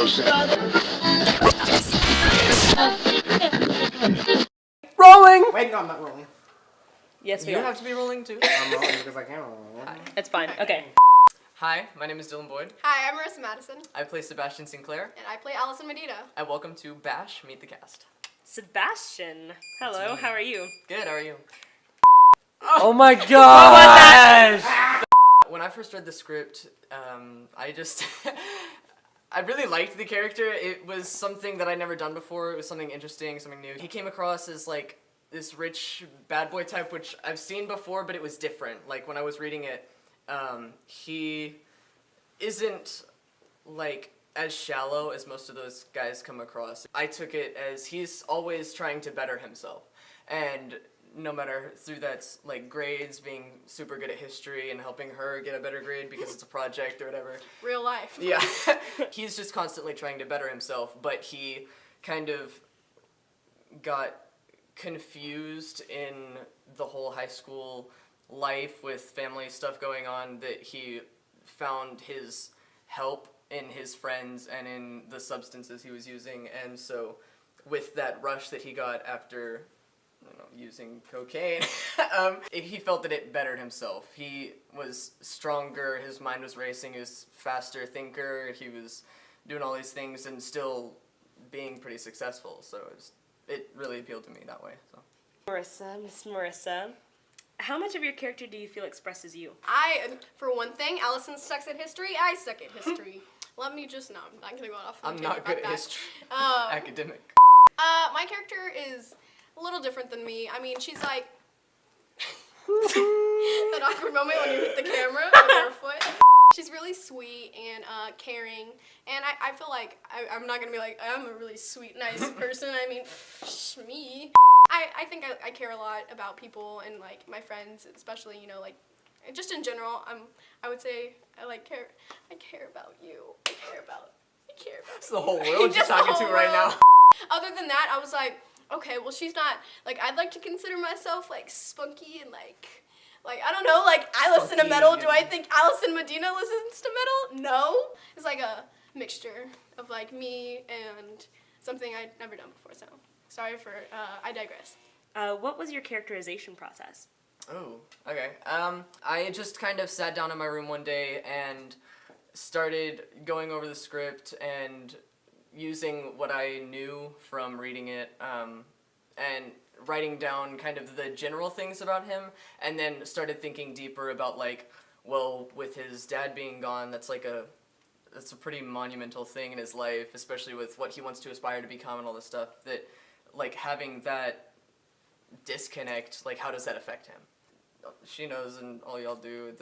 Rolling! Wait, no, I'm not rolling. Yes, we You are. have to be rolling too. I'm rolling because I can't roll. It's fine. Okay. Hi, my name is Dylan Boyd. Hi, I'm Marisa Madison. I play Sebastian Sinclair, And I play Allison Medina. and welcome to Bash Meet the Cast. Sebastian. Hello, how are you? Good, how are you? Oh my gosh! When I first read the script, I just I really liked the character. It was something that I'd never done before. It was something interesting, something new. He came across as like this rich bad boy type, which I've seen before, but it was different. Like when I was reading it, he isn't like as shallow as most of those guys come across. I took it as he's always trying to better himself, and no matter through that's like grades, being super good at history and helping her get a better grade because it's a project or whatever. Real life. Yeah. He's just constantly trying to better himself, but he kind of got confused in the whole high school life with family stuff going on, that he found his help in his friends and in the substances he was using. And so with that rush that he got after using cocaine, he felt that it bettered himself. He was stronger, his mind was racing, he was faster thinker, he was doing all these things and still being pretty successful. So it really appealed to me that way. So. Marisa, Miss Marisa, how much of your character do you feel expresses you? For one thing, Allison sucks at history, I suck at history. Let me just, no, I'm not going to go off on I'm not good at that. history. Academic. My character is a little different than me. I mean, she's like that awkward moment when you hit the camera with your foot. She's really sweet and caring, and I feel like I'm not gonna be like, I'm a really sweet, nice person. I mean, me. I think I care a lot about people and like my friends, especially, you know, like just in general. I would say I care about you. I care about. It's the whole world you're talking to right now. Other than that, I was like, okay, well, she's not, like, I'd like to consider myself, like, spunky and, like, I don't know, like, I listen to metal. Do I think Allison Medina listens to metal? No. It's like a mixture of, like, me and something I'd never done before, so sorry for, I digress. What was your characterization process? Oh, okay. I just kind of sat down in my room one day and started going over the script and using what I knew from reading it, and writing down kind of the general things about him, and then started thinking deeper about, like, well, with his dad being gone, that's a pretty monumental thing in his life, especially with what he wants to aspire to become and all this stuff, that, like, having that disconnect, like, how does that affect him? She knows, and all y'all do.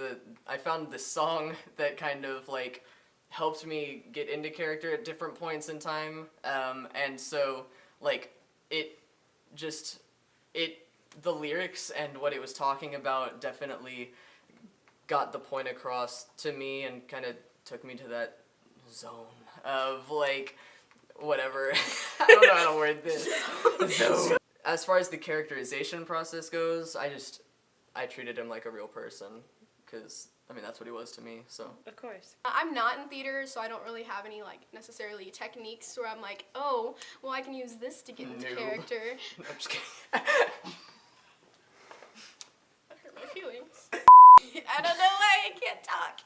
I found this song that kind of, like, helped me get into character at different points in time, and so, like, the lyrics and what it was talking about definitely got the point across to me and kind of took me to that zone of, like, whatever. I don't know how to word this. Zone. As far as the characterization process goes, I treated him like a real person, because I mean, that's what he was to me, so. Of course. I'm not in theater, so I don't really have any, like, necessarily techniques where I'm like, oh, well, I can use this to get into character. No, I'm just kidding. That hurt my feelings. I don't know why I can't talk.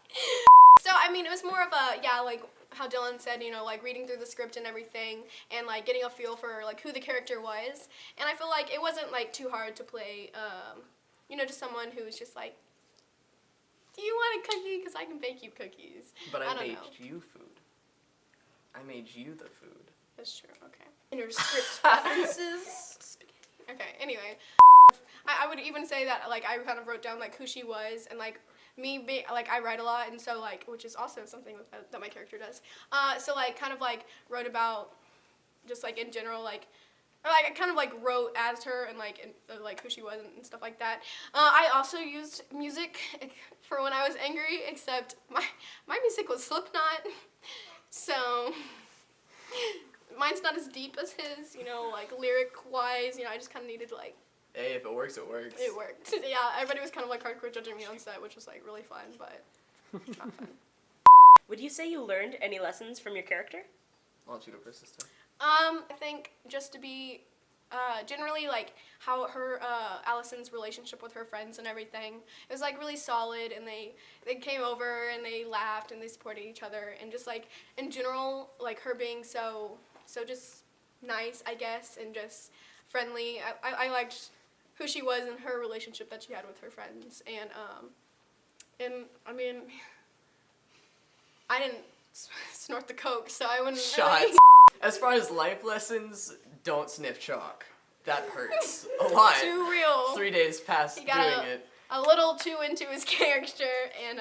So, I mean, it was more of a, yeah, like how Dylan said, you know, like reading through the script and everything, and like getting a feel for like who the character was. And I feel like it wasn't like too hard to play, you know, just someone who was just like, do you want a cookie? Because I can bake you cookies. But I made know. you food. I made you the food. That's true, okay. Inner script references. Okay, anyway. I would even say that, like, I kind of wrote down, like, who she was, and, like, me being, like, I write a lot, and so, like, which is also something that my character does. So, like, kind of, like, wrote about just, like, in general, like, or, like, I kind of, like, wrote as her and, like, who she was and stuff like that. I also used music for when I was angry, except my music was Slipknot, so mine's not as deep as his, you know, like, lyric-wise, you know, I just kind of needed, like, hey, if it works, it works. It worked. Yeah, everybody was kind of, like, hardcore judging me on set, which was, like, really fun, but not fun. Would you say you learned any lessons from your character? I'll let you go first this time. I think just to be generally like how her Allison's relationship with her friends and everything, it was like really solid, and they came over and they laughed and they supported each other, and just like in general, like her being so just nice, I guess, and just friendly. I liked who she was and her relationship that she had with her friends, and I mean, I didn't snort the coke, so I wouldn't. Shots. Really... As far as life lessons, don't sniff chalk. That hurts a lot. Too real. 3 days past He doing got it. a little too into his character, and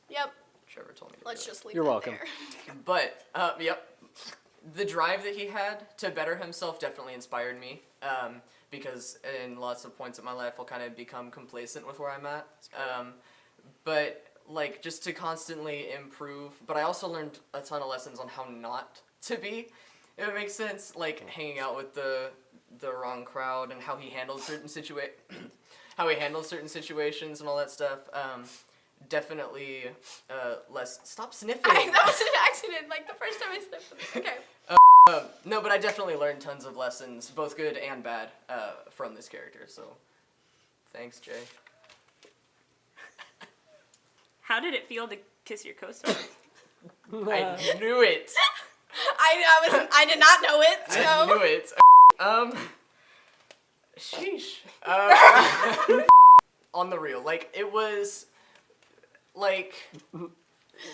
yep. Trevor told me to Let's do it. just leave You're that welcome. there. But, yep. The drive that he had to better himself definitely inspired me. Because in lots of points in my life, I'll kind of become complacent with where I'm at. But, like, just to constantly improve. But I also learned a ton of lessons on how not to be, if it makes sense. Like, hanging out with the wrong crowd and how he handled certain situations and all that stuff. Definitely less. Stop sniffing. That was an accident, like the first time I sniffed it. Okay. No, but I definitely learned tons of lessons, both good and bad, from this character. So, thanks, Jay. How did it feel to kiss your co-star? I knew it. I did not know it. So. I knew it. Sheesh. On the real, like, it was, like,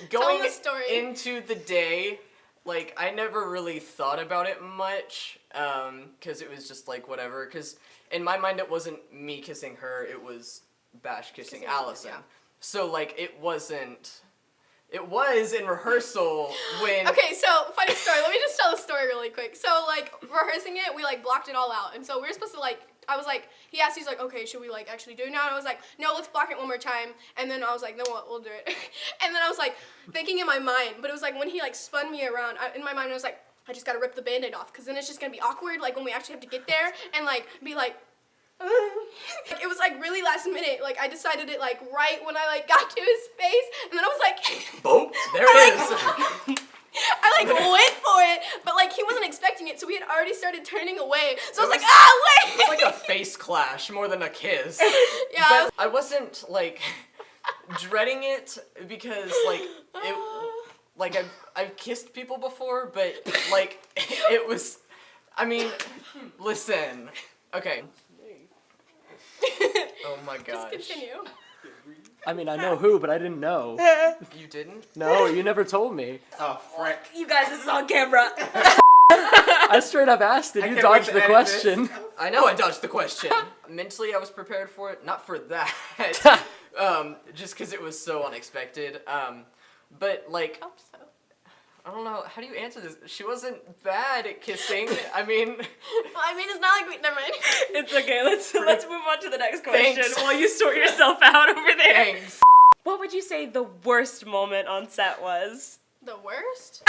going the story. into the day, like, I never really thought about it much, because it was just, like, whatever, because in my mind it wasn't me kissing her, it was Bash kissing Allison. Yeah. So, like, it wasn't... It was in rehearsal when... Okay, so, funny story. Let me just tell the story really quick. So, like, rehearsing it, we, like, blocked it all out. And so we were supposed to, like, I was like, he asked, he's like, okay, should we, like, actually do it now? And I was like, no, let's block it one more time. And then I was like, no, we'll do it. And then I was, like, thinking in my mind, but it was, like, when he, like, spun me around, in my mind, I was like, I just gotta rip the Band-Aid off, because then it's just gonna be awkward, like, when we actually have to get there and, like, be like, it was like really last minute. Like I decided it like right when I like got to his face, and then I was like, boom, there it is. I like went for it, but like he wasn't expecting it, so we had already started turning away. So I was like, wait! It was like a face clash more than a kiss. Yeah. But I wasn't like dreading it because like it, like I've kissed people before, but like it was. I mean, listen, okay. Oh my gosh. Just continue. I mean, I know who, but I didn't know. You didn't? No, you never told me. Oh, frick. You guys, this is on camera. I straight up asked it. You can't dodged wait the to edit this. I question. know I dodged the question. Mentally, I was prepared for it. Not for that. Just because it was so unexpected. But like, Hope so. I don't know. How do you answer this? She wasn't bad at kissing. I mean, Well, I mean, it's not like we. Never mind. It's okay. Let's move on to the next question Thanks. while you sort yourself out over there. thanks. What would you say the worst moment on set was? The worst?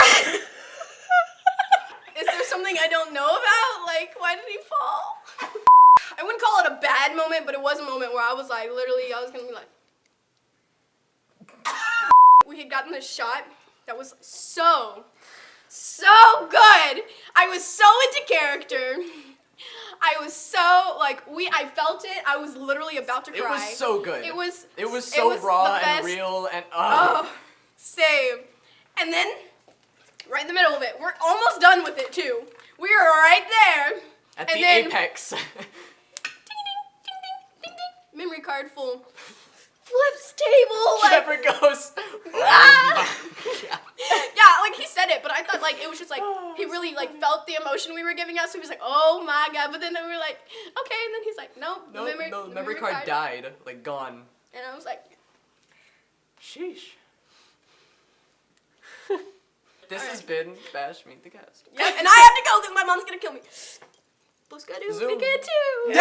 Is there something I don't know about? Like, why did he fall? I wouldn't call it a bad moment, but it was a moment where I was like, literally, I was gonna be like. We had gotten this shot that was so good. I was so into character. I was so, like, I felt it. I was literally about to cry. It was so good. It was so raw the best. and real and Oh, same. And then, right in the middle of it, we're almost done with it too. We were right there. at and the then, apex. Ding, ding, ding, ding, ding. Memory card full. Flips table. Like, Trevor goes. Oh Ah! my God. yeah, like he said it, but I thought like it was just like he really like felt the emotion we were giving us. So he was like, "Oh my God!" But then we were like, "Okay," and then he's like, "Nope, No, the memory card died. Like gone. And I was like, Sheesh. This has been Bash Meet the Cast. "Yep," and I have to go because my mom's gonna kill me. Buscadu, Zoom. Pikachu.